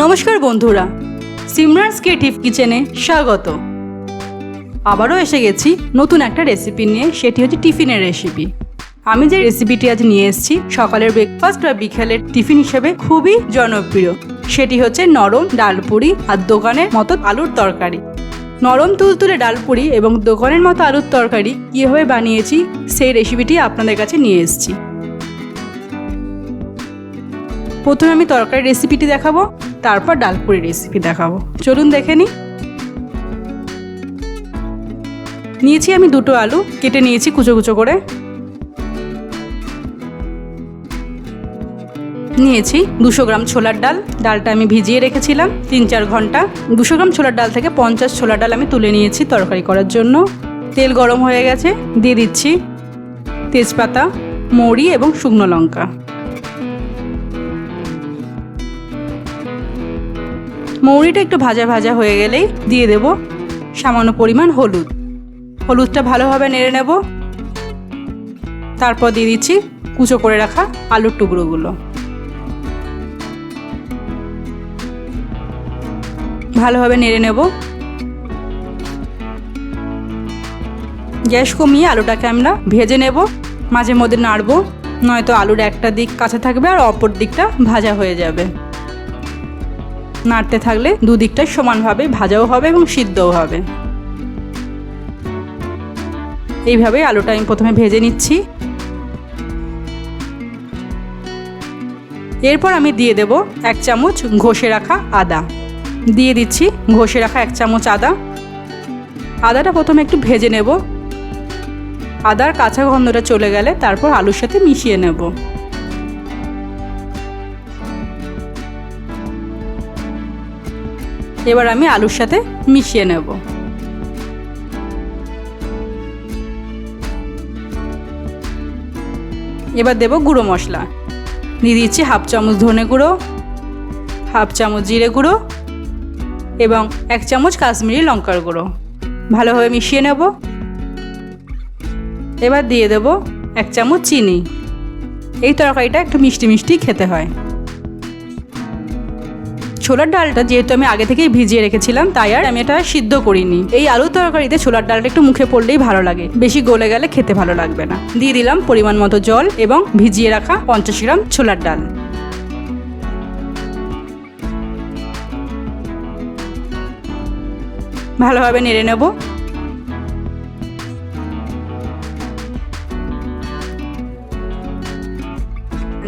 নমস্কার বন্ধুরা, সিমরানস ক্রিয়েটিভ কিচেনে স্বাগত। আবারও এসে গেছি নতুন একটা রেসিপি নিয়ে, সেটি হচ্ছে টিফিনের রেসিপি। আমি যে রেসিপিটি আজ নিয়ে এসেছি সকালের ব্রেকফাস্ট বা বিকেলের টিফিন হিসেবে খুবই জনপ্রিয়, সেটি হচ্ছে নরম ডাল পুরি আর দোকানের মতো আলুর তরকারি। নরম তুলতুলে ডাল পুরি এবং দোকানের মতো আলুর তরকারি কীভাবে বানিয়েছি সেই রেসিপিটি আপনাদের কাছে নিয়ে এসেছি। প্রথমে আমি তরকারির রেসিপিটি দেখাবো, তারপর ডাল পুরি রেসিপি দেখাবো। চলুন দেখে নিই। নিয়েছি আমি দুটো আলু, কেটে নিয়েছি কুচো কুচো করে। নিয়েছি 200 গ্রাম ছোলার ডাল। ডালটা আমি ভিজিয়ে রেখেছিলাম 3-4 ঘন্টা। 200 গ্রাম ছোলার ডাল থেকে 50 ছোলার ডাল আমি তুলে নিয়েছি তরকারি করার জন্য। তেল গরম হয়ে গেছে, দিয়ে দিচ্ছি তেজপাতা, মৌরি এবং শুকনো লঙ্কা। মৌরিটা একটু ভাজা ভাজা হয়ে গেলেই দিয়ে দেব সামান্য পরিমাণ হলুদ। হলুদটা ভালোভাবে নেড়ে নেব। তারপর দিয়ে দিচ্ছি কুচো করে রাখা আলুর টুকরোগুলো। ভালোভাবে নেড়ে নেব। গ্যাস কমিয়ে আলুটাকে আমরা ভেজে নেব। মাঝে মধ্যে নাড়বো, নয়তো আলুর একটা দিক কাঁচা থাকবে আর অপর দিকটা ভাজা হয়ে যাবে। নাড়তে থাকলে দুদিকটাই সমানভাবে ভাজাও হবে এবং সিদ্ধও হবে। এইভাবে আলুটা আমি প্রথমে ভেজে নিচ্ছি। এরপর আমি দিয়ে দেব 1 চামচ ঘষে রাখা আদা। দিয়ে দিচ্ছি ঘষে রাখা 1 চামচ আদা। আদাটা প্রথমে একটু ভেজে নেব। আদার কাঁচা গন্ধটা চলে গেলে তারপর আলুর সাথে মিশিয়ে নেব। এবার আমি আলুর সাথে মিশিয়ে নেব। এবার দেব গুঁড়ো মশলা। দিয়ে দিচ্ছি 1/2 চামচ ধনে গুঁড়ো, 1/2 চামচ জিরে গুঁড়ো এবং 1 চামচ কাশ্মীরি লঙ্কার গুঁড়ো। ভালোভাবে মিশিয়ে নেব। এবার দিয়ে দেব 1 চামচ চিনি। এই তরকারিটা একটু মিষ্টি মিষ্টি খেতে হয়। ছোলার ডালটা যেহেতু আমি আগে থেকেই ভিজিয়ে রেখেছিলাম, তাই আর আমি এটা সিদ্ধ করিনি। এই আলু তরকারিতে ছোলার ডালটা একটু মুখে পড়লেই ভালো লাগে, বেশি গলে গেলে খেতে ভালো লাগবে না। দিয়ে দিলাম পরিমাণ মতো জল এবং ভিজিয়ে রাখা 50 গ্রাম ছোলার ডাল। ভালোভাবে নেড়ে নেব।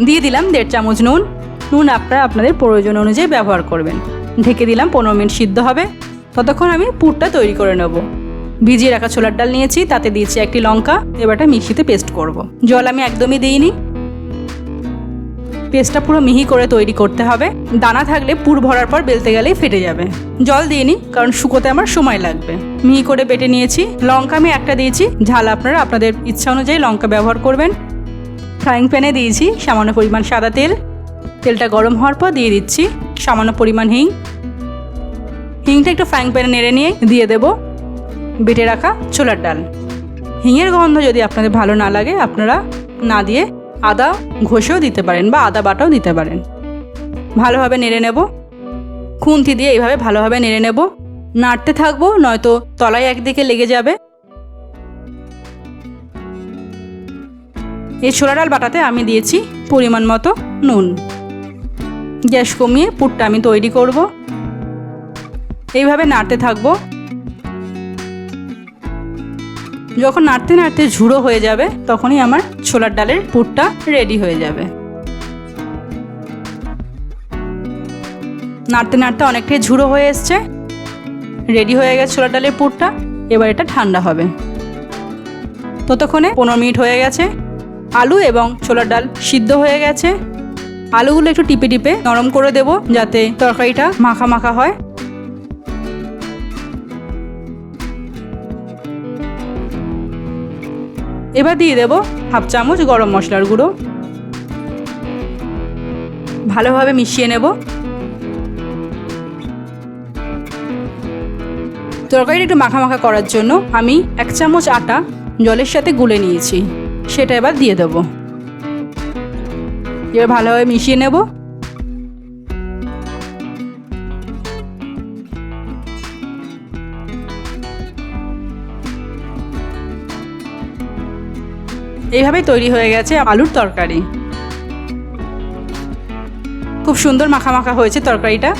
দিয়ে দিলাম 1.5 চামচ নুন। নুন আপনারা আপনাদের প্রয়োজন অনুযায়ী ব্যবহার করবেন। ঢেকে দিলাম 15 মিনিট সিদ্ধ হবে। ততক্ষণ আমি পুরটা তৈরি করে নেব। ভিজিয়ে রাখা ছোলার ডাল নিয়েছি, তাতে দিয়েছি 1টি লঙ্কা। এবারটা মিক্সিতে পেস্ট করব। জল আমি একদমই দিইনি। পেস্টটা পুরো মিহি করে তৈরি করতে হবে। দানা থাকলে পুর ভরার পর বেলতে গেলেই ফেটে যাবে। জল দিইনি, কারণ শুকোতে আমার সময় লাগবে। মিহি করে বেটে নিয়েছি। লঙ্কা আমি 1টা দিয়েছি, ঝাল আপনারা আপনাদের ইচ্ছা অনুযায়ী লঙ্কা ব্যবহার করবেন। ফ্রাইং প্যানে দিয়েছি সামান্য পরিমাণ সাদা তেল। তেলটা গরম হওয়ার পর দিয়ে দিচ্ছি সামান্য পরিমাণ হিং। হিংটা একটু ফ্রাইং প্যানে নেড়ে নিয়ে দিয়ে দেব বেটে রাখা ছোলার ডাল। হিঙের গন্ধ যদি আপনাদের ভালো না লাগে, আপনারা না দিয়ে আদা ঘষেও দিতে পারেন বা আদা বাটাও দিতে পারেন। ভালোভাবে নেড়ে নেব। খুন্তি দিয়ে এইভাবে ভালোভাবে নেড়ে নেব। নাড়তে থাকবো, নয়তো তলায় একদিকে লেগে যাবে। এই ছোলা ডাল বাটাতে আমি দিয়েছি পরিমাণ মতো নুন। গ্যাস কমিয়ে পুরটা আমি তৈরি করব। এইভাবে নাড়তে থাকবো। যখন নাড়তে নাড়তে ঝুড়ো হয়ে যাবে, তখনই আমার ছোলার ডালের পুরটা রেডি হয়ে যাবে। নাড়তে নাড়তে অনেকটাই ঝুড়ো হয়ে এসছে। রেডি হয়ে গেছে ছোলার ডালের পুরটা। এবার এটা ঠান্ডা হবে। ততক্ষণে 15 মিনিট হয়ে গেছে। আলু এবং ছোলার ডাল সিদ্ধ হয়ে গেছে। আলুগুলো একটু টিপে টিপে নরম করে দেব, যাতে তরকারিটা মাখা মাখা হয়। এবার দিয়ে দেব 1/2 চামচ গরম মশলার গুঁড়ো। ভালোভাবে মিশিয়ে নেব। তরকারিটা একটু মাখা মাখা করার জন্য আমি 1 চামচ আটা জলের সাথে গুলে নিয়েছি, সেটা এবার দিয়ে দেব। এবার ভালোভাবে মিশিয়ে নেব। এইভাবেই তৈরি হয়ে গেছে আলুর তরকারি। খুব সুন্দর মাখা মাখা হয়েছে তরকারিটা।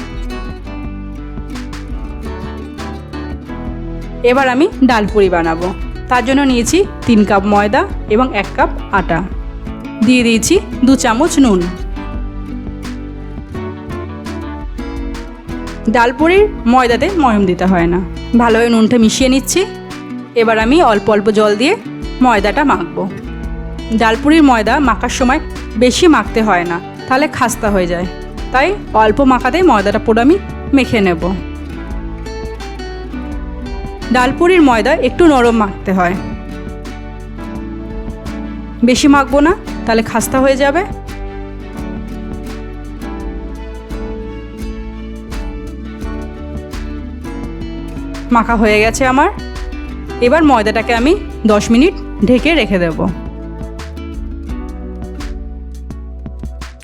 এবার আমি ডাল পুরি বানাবো। তার জন্য নিয়েছি 3 কাপ ময়দা এবং 1 কাপ আটা। দিয়ে দিয়েছি 2 চামচ নুন। ডাল পুরির ময়দাতে ময়ম দিতে হয় না। ভালোভাবে নুনটা মিশিয়ে নিচ্ছি। এবার আমি অল্প অল্প জল দিয়ে ময়দাটা মাখবো। ডাল পুরির ময়দা মাখার সময় বেশি মাখতে হয় না, তাহলে খাস্তা হয়ে যায়। তাই অল্প মাখাতেই ময়দাটা পুরো আমি মেখে নেব। ডাল পুরির ময়দা একটু নরম মাখতে হয়, বেশি মাখবো না, তাহলে খাস্তা হয়ে যাবে। মাখা হয়ে গেছে আমার। এবার ময়দাটাকে আমি 10 মিনিট ঢেকে রেখে দেব।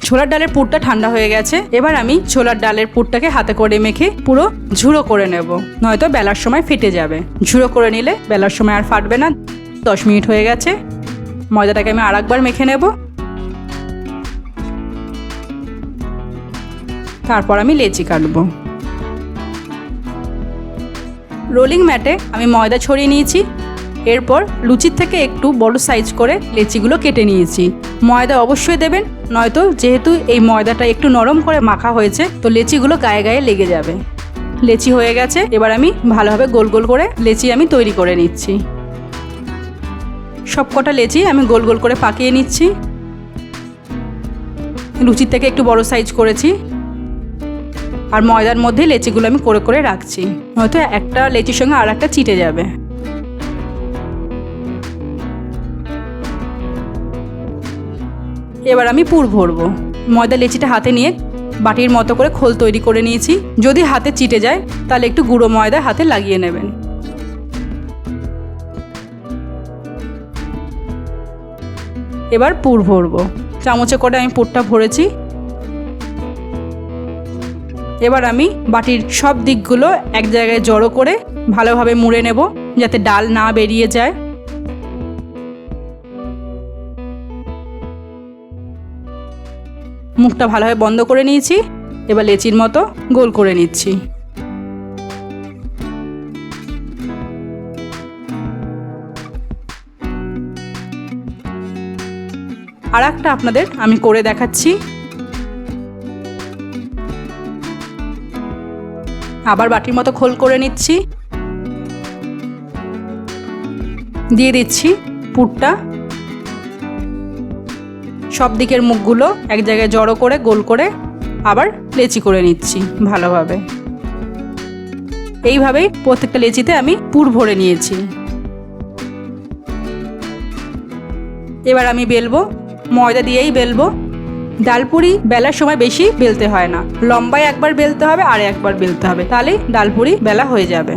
ছোলার ডালের পুরটা ঠান্ডা হয়ে গেছে। এবার আমি ছোলার ডালের পুরটাকে হাতে করে মেখে পুরো ঝুড়ো করে নেব, নয়তো বেলার সময় ফেটে যাবে। ঝুড়ো করে নিলে বেলার সময় আর ফাটবে না। 10 মিনিট হয়ে গেছে। ময়দাটাকে আমি আরেকবার মেখে নেব। তারপর আমি লেচি কাটবো। রোলিং ম্যাটে আমি ময়দা ছড়িয়ে নিয়েছি। এরপর লুচির থেকে একটু বড় সাইজ করে লেচিগুলো কেটে নিয়েছি। ময়দা অবশ্যই দেবেন, নয়তো যেহেতু এই ময়দাটা একটু নরম করে মাখা হয়েছে, তো লেচিগুলো গায়ে গায়ে লেগে যাবে। লেচি হয়ে গেছে। এবার আমি ভালোভাবে গোল গোল করে লেচি আমি তৈরি করে নিচ্ছি। সবকটা লেচি আমি গোল গোল করে পাকিয়ে নিচ্ছি। লুচির থেকে একটু বড় সাইজ করেছি। আর ময়দার মধ্যে লেচিগুলো আমি করে করে রাখছি, হয়তো একটা লেচির সঙ্গে আর একটা চিটে যাবে। এবার আমি পুর ভরবো। ময়দা লেচিটা হাতে নিয়ে বাটির মতো করে খোল তৈরি করে নিয়েছি। যদি হাতে চিটে যায় তাহলে একটু গুঁড়ো ময়দা হাতে লাগিয়ে নেবেন। এবার পুর ভরবো। চামচে করে আমি পুরটা ভরেছি। এবার আমি বাটির সব দিকগুলো এক জায়গায় জড়ো করে ভালোভাবে মুড়ে নেব, যাতে ডাল না বেরিয়ে যায়। মুখটা ভালোভাবে বন্ধ করে নিয়েছি। এবার লেচির মতো গোল করে নিচ্ছি। আর একটা আপনাদের আমি করে দেখাচ্ছি। আবার বাটির মতো খোল করে নিচ্ছি। দিয়ে দিচ্ছি পুরটা। সব দিকের মুখগুলো এক জায়গায় জড়ো করে গোল করে আবার লেচি করে নিচ্ছি ভালোভাবে। এইভাবেই প্রত্যেকটা লেচিতে আমি পুর ভরে নিয়েছি। এবার আমি বেলবো। ময়দা দিয়েই বেলবো। ডাল পুরি বেলার সময় বেশি বেলতে হয় না, লম্বায় একবার বেলতে হবে আর একবার বেলতে হবে, তাহলেই ডাল পুরি বেলা হয়ে যাবে।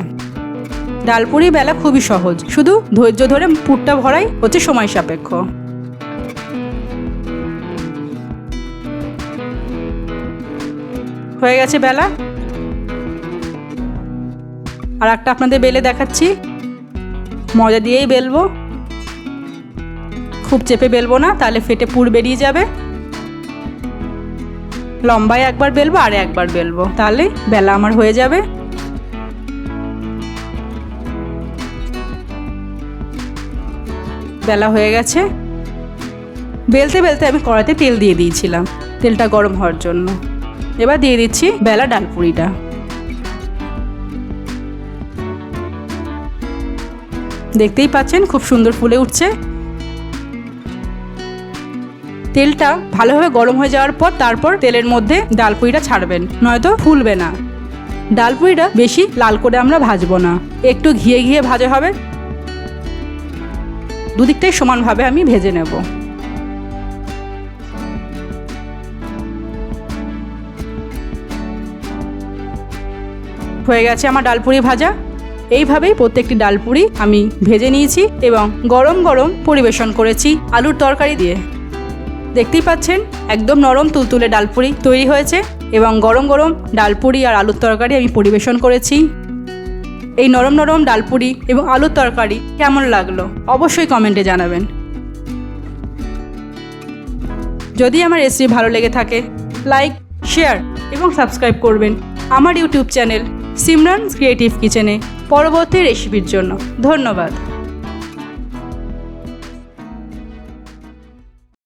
ডাল পুরি বেলা খুবই সহজ, শুধু ধৈর্য ধরে পুরটা ভরাই হচ্ছে সময় সাপেক্ষ। হয়ে গেছে বেলা। আর একটা আপনাদের বেলে দেখাচ্ছি। ময়দা দিয়েই বেলবো, খুব চেপে বেলবো না, তাহলে ফেটে পুর বেরিয়ে যাবে। লম্বায় একবার বেলবো আর একবার বেলবো, তাহলে বেলা আমার হয়ে যাবে। বেলা হয়ে গেছে। বেলতে বেলতে আমি কড়াইতে তেল দিয়ে দিয়েছিলাম, তেলটা গরম হওয়ার জন্য। এবার দিয়ে দিচ্ছি বেলা ডাল পুরিটা। দেখতেই পাচ্ছেন খুব সুন্দর ফুলে উঠছে। তেলটা ভালোভাবে গরম হয়ে যাওয়ার পর তারপর তেলের মধ্যে ডাল পুরিটা ছাড়বেন, নয়তো ফুলবে না। ডাল পুরিটা বেশি লাল করে আমরা ভাজবো না, একটু ঘিয়ে ঘিয়ে ভাজা হবে। দুদিকটাই সমানভাবে আমি ভেজে নেব। হয়ে গেছে আমার ডাল পুরি ভাজা। এইভাবেই প্রত্যেকটি ডাল পুরি আমি ভেজে নিয়েছি এবং গরম গরম পরিবেশন করেছি আলুর তরকারি দিয়ে। দেখতেই পাচ্ছেন একদম নরম তুলতুলে ডাল পুরি তৈরি হয়েছে এবং গরম গরম ডাল পুরি আর আলুর তরকারি আমি পরিবেশন করেছি। এই নরম নরম ডাল পুরি এবং আলুর তরকারি কেমন লাগলো অবশ্যই কমেন্টে জানাবেন। যদি আমার রেসিপি ভালো লেগে থাকে লাইক, শেয়ার এবং সাবস্ক্রাইব করবেন আমার ইউটিউব চ্যানেল সিমরান ক্রিয়েটিভ কিচেনে পরবর্তী রেসিপির জন্য। ধন্যবাদ।